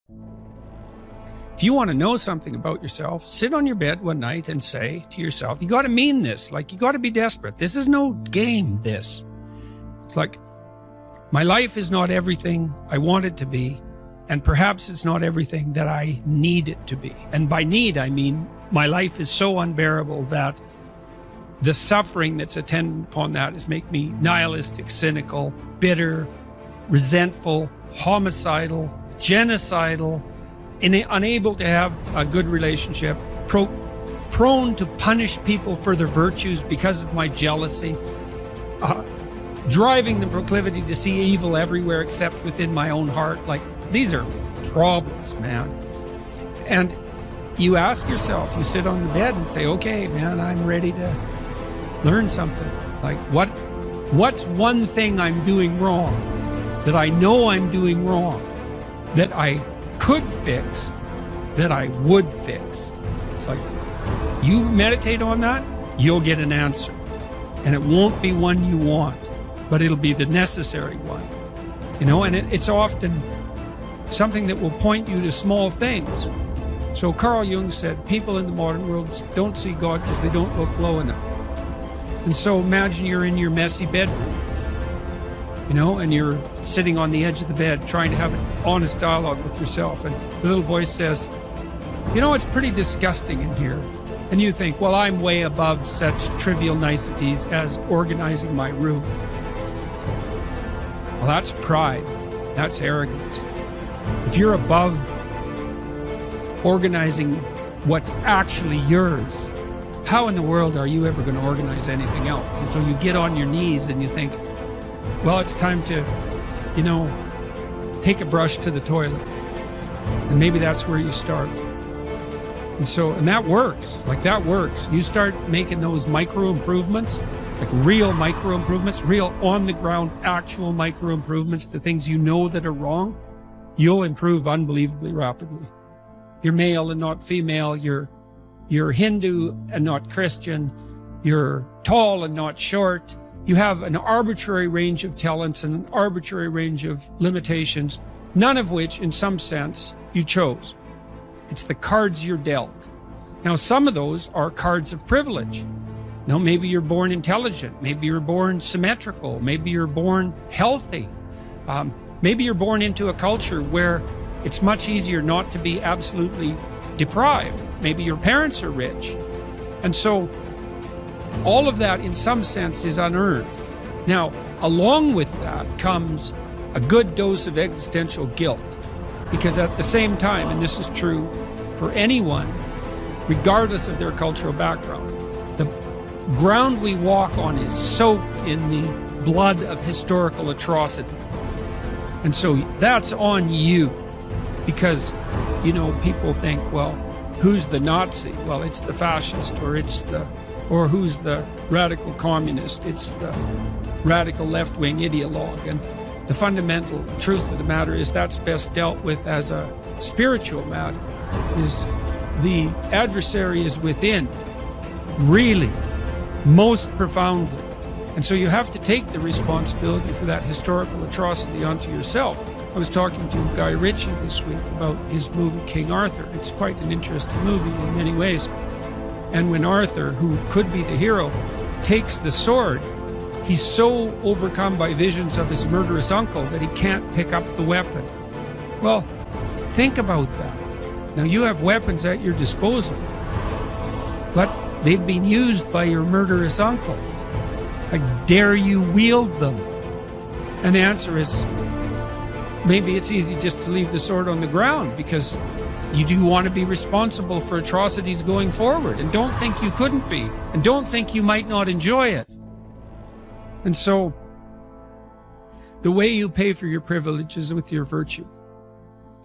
If you want to know something about yourself, sit on your bed one night and say to yourself, you got to mean this. Like, you got to be desperate. This is no game, this. It's like, my life is not everything I want it to be, and perhaps it's not everything that I need it to be. And by need, I mean my life is so unbearable that the suffering that's attendant upon that is make me nihilistic, cynical, bitter, resentful, homicidal, genocidal, unable to have a good relationship, prone to punish people for their virtues because of my jealousy, driving the proclivity to see evil everywhere except within my own heart. Like, these are problems, man. And you ask yourself, you sit on the bed and say, okay, man, I'm ready to learn something. Like, what's one thing I'm doing wrong that I know I'm doing wrong that I could fix, that I would fix? It's like, you meditate on that, you'll get an answer. And it won't be one you want, but it'll be the necessary one. You know, and it's often something that will point you to small things. So Carl Jung said, people in the modern world don't see God because they don't look low enough. And so imagine you're in your messy bedroom, you know, and you're sitting on the edge of the bed trying to have an honest dialogue with yourself. And the little voice says, you know, it's pretty disgusting in here. And you think, well, I'm way above such trivial niceties as organizing my room. Well, that's pride. That's arrogance. If you're above organizing what's actually yours, how in the world are you ever going to organize anything else? And so you get on your knees and you think, well, it's time to, you know, take a brush to the toilet. And maybe that's where you start. And that works. Like, that works. You start making those micro improvements, like real micro improvements, real on the ground, actual micro improvements to things you know that are wrong, you'll improve unbelievably rapidly. You're male and not female. You're Hindu and not Christian. You're tall and not short. You have an arbitrary range of talents and an arbitrary range of limitations, none of which, in some sense, you chose. It's the cards you're dealt. Now, some of those are cards of privilege. Now, maybe you're born intelligent. Maybe you're born symmetrical. Maybe you're born healthy. Maybe you're born into a culture where it's much easier not to be absolutely deprived. Maybe your parents are rich. And so all of that, in some sense, is unearned. Now, along with that comes a good dose of existential guilt. Because at the same time, and this is true for anyone, regardless of their cultural background, the ground we walk on is soaked in the blood of historical atrocity. And so that's on you. Because, you know, people think, well, who's the Nazi? Well, it's the fascist, or who's the radical communist? It's the radical left-wing ideologue. And the fundamental truth of the matter is that's best dealt with as a spiritual matter. Is the adversary is within, really, most profoundly. And so you have to take the responsibility for that historical atrocity onto yourself. I was talking to Guy Ritchie this week about his movie King Arthur. It's quite an interesting movie in many ways. And when Arthur, who could be the hero, takes the sword, he's so overcome by visions of his murderous uncle that he can't pick up the weapon. Well, think about that. Now, you have weapons at your disposal, but they've been used by your murderous uncle. Like, dare you wield them? And the answer is, maybe it's easy just to leave the sword on the ground because you do want to be responsible for atrocities going forward, and don't think you couldn't be, and don't think you might not enjoy it. And so, the way you pay for your privilege is with your virtue.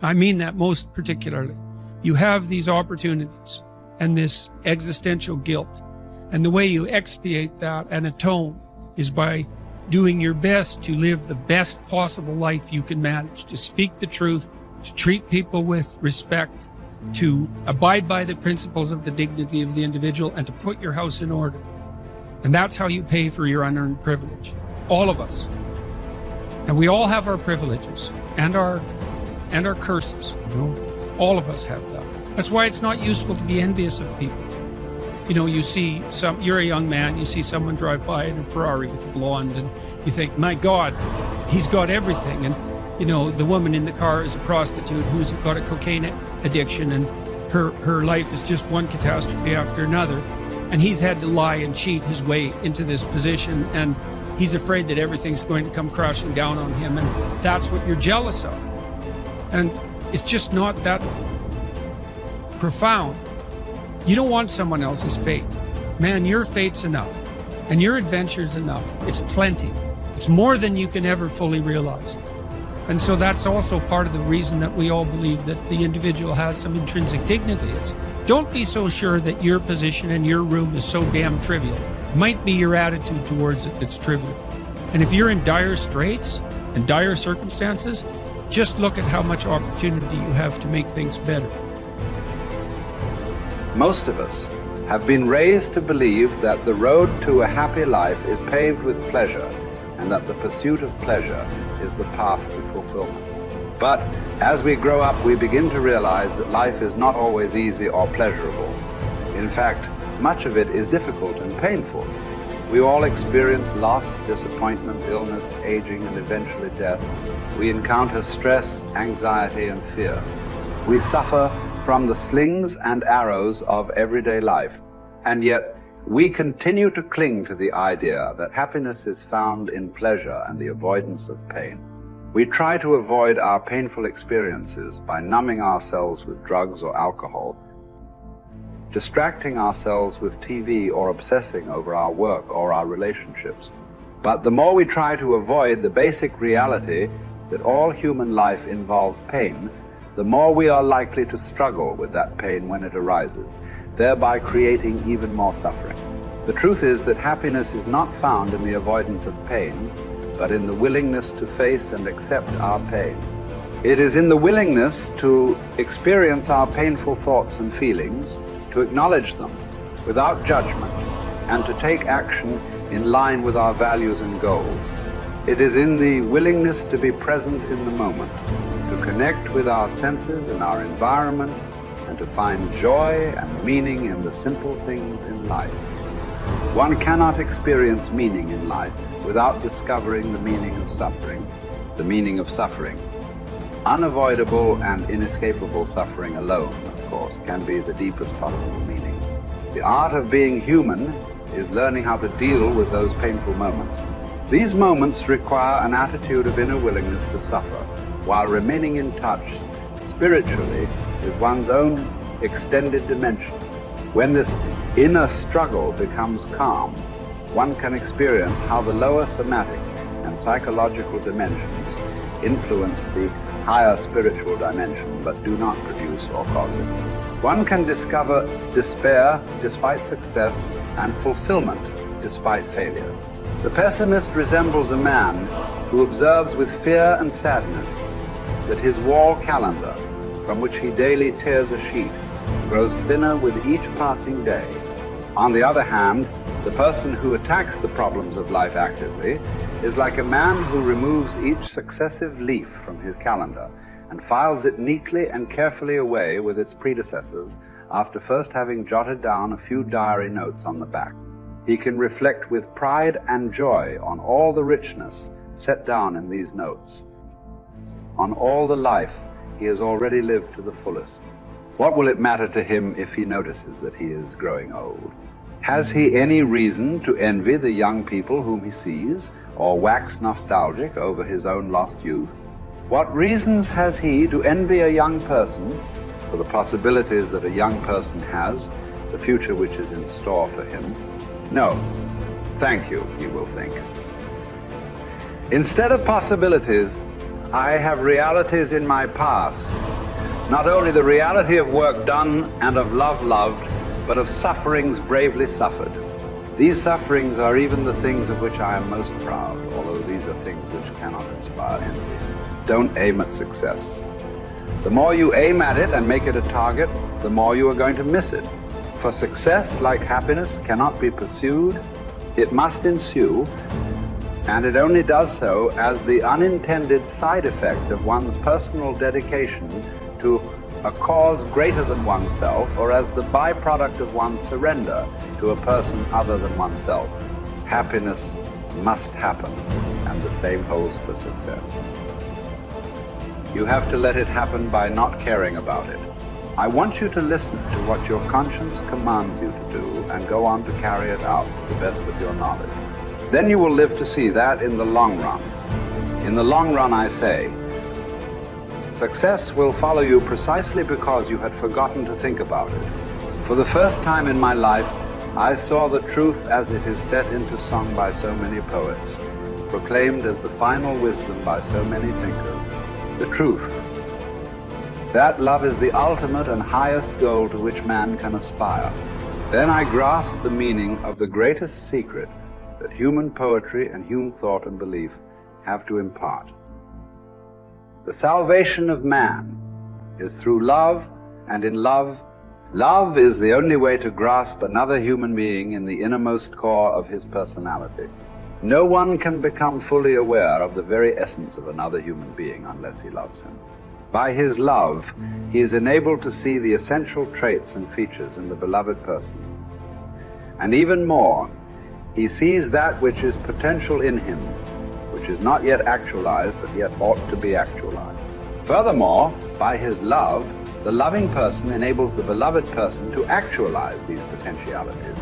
I mean that most particularly. You have these opportunities and this existential guilt. And the way you expiate that and atone is by doing your best to live the best possible life you can manage, to speak the truth, to treat people with respect, to abide by the principles of the dignity of the individual, and to put your house in order. And that's how you pay for your unearned privilege. All of us. And we all have our privileges and our and our curses. All of us have that. That's why it's not useful to be envious of people. You see you're a young man, you see someone drive by in a Ferrari with a blonde, and you think, my God, he's got everything. And, the woman in the car is a prostitute who's got a cocaine addiction, and her life is just one catastrophe after another. And he's had to lie and cheat his way into this position, and he's afraid that everything's going to come crashing down on him, and that's what you're jealous of. And it's just not that profound. You don't want someone else's fate. Man, your fate's enough, and your adventure's enough. It's plenty. It's more than you can ever fully realize. And so that's also part of the reason that we all believe that the individual has some intrinsic dignity. It's don't be so sure that your position in your room is so damn trivial. It might be your attitude towards it that's trivial. And if you're in dire straits and dire circumstances, just look at how much opportunity you have to make things better. Most of us have been raised to believe that the road to a happy life is paved with pleasure, and that the pursuit of pleasure is the path to fulfillment. But as we grow up, we begin to realize that life is not always easy or pleasurable. In fact, much of it is difficult and painful. We all experience loss, disappointment, illness, aging, and eventually death. We encounter stress, anxiety, and fear. We suffer from the slings and arrows of everyday life, and yet we continue to cling to the idea that happiness is found in pleasure and the avoidance of pain. We try to avoid our painful experiences by numbing ourselves with drugs or alcohol, distracting ourselves with TV, or obsessing over our work or our relationships. But the more we try to avoid the basic reality that all human life involves pain, the more we are likely to struggle with that pain when it arises, thereby creating even more suffering. The truth is that happiness is not found in the avoidance of pain, but in the willingness to face and accept our pain. It is in the willingness to experience our painful thoughts and feelings, to acknowledge them without judgment, and to take action in line with our values and goals. It is in the willingness to be present in the moment, to connect with our senses and our environment, and to find joy and meaning in the simple things in life. One cannot experience meaning in life without discovering the meaning of suffering. The meaning of suffering. Unavoidable and inescapable suffering alone, of course, can be the deepest possible meaning. The art of being human is learning how to deal with those painful moments. These moments require an attitude of inner willingness to suffer, while remaining in touch spiritually with one's own extended dimension. When this inner struggle becomes calm, one can experience how the lower somatic and psychological dimensions influence the higher spiritual dimension, but do not produce or cause it. One can discover despair despite success and fulfillment despite failure. The pessimist resembles a man who observes with fear and sadness that his wall calendar, from which he daily tears a sheet, grows thinner with each passing day. On the other hand, the person who attacks the problems of life actively is like a man who removes each successive leaf from his calendar and files it neatly and carefully away with its predecessors after first having jotted down a few diary notes on the back. He can reflect with pride and joy on all the richness set down in these notes, on all the life he has already lived to the fullest. What will it matter to him if he notices that he is growing old? Has he any reason to envy the young people whom he sees, or wax nostalgic over his own lost youth? What reasons has he to envy a young person for the possibilities that a young person has, the future which is in store for him? No. Thank you, he will think. Instead of possibilities, I have realities in my past. Not only the reality of work done and of love loved, but of sufferings bravely suffered. These sufferings are even the things of which I am most proud, although these are things which cannot inspire envy. Don't aim at success. The more you aim at it and make it a target, the more you are going to miss it. For success, like happiness, cannot be pursued. It must ensue. And it only does so as the unintended side effect of one's personal dedication to a cause greater than oneself, or as the byproduct of one's surrender to a person other than oneself. Happiness must happen, and the same holds for success. You have to let it happen by not caring about it. I want you to listen to what your conscience commands you to do and go on to carry it out to the best of your knowledge. Then you will live to see that in the long run. In the long run, I say, success will follow you precisely because you had forgotten to think about it. For the first time in my life, I saw the truth as it is set into song by so many poets, proclaimed as the final wisdom by so many thinkers. The truth, that love is the ultimate and highest goal to which man can aspire. Then I grasped the meaning of the greatest secret that human poetry and human thought and belief have to impart. The salvation of man is through love, and in love, love is the only way to grasp another human being in the innermost core of his personality. No one can become fully aware of the very essence of another human being unless he loves him. By his love, he is enabled to see the essential traits and features in the beloved person. And even more, he sees that which is potential in him, which is not yet actualized, but yet ought to be actualized. Furthermore, by his love, the loving person enables the beloved person to actualize these potentialities.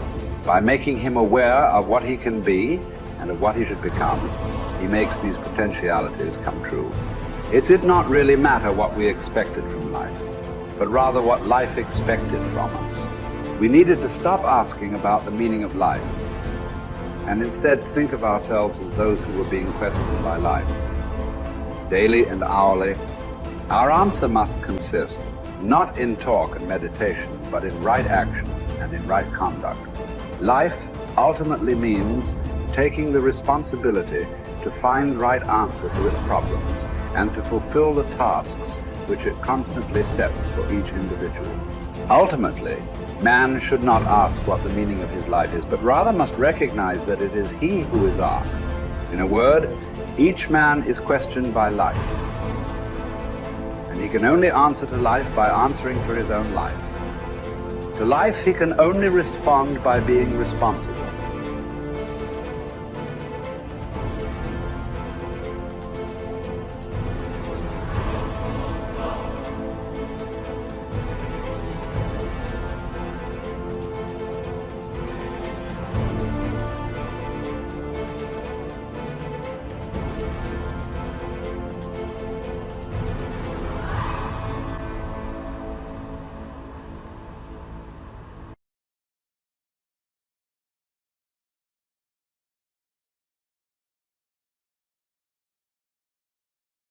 By making him aware of what he can be and of what he should become, he makes these potentialities come true. It did not really matter what we expected from life, but rather what life expected from us. We needed to stop asking about the meaning of life, and instead think of ourselves as those who were being questioned by life. Daily and hourly, our answer must consist not in talk and meditation, but in right action and in right conduct. Life ultimately means taking the responsibility to find right answer to its problems and to fulfill the tasks which it constantly sets for each individual. Ultimately, man should not ask what the meaning of his life is, but rather must recognize that it is he who is asked. In a word, each man is questioned by life, and he can only answer to life by answering for his own life. To life he can only respond by being responsible.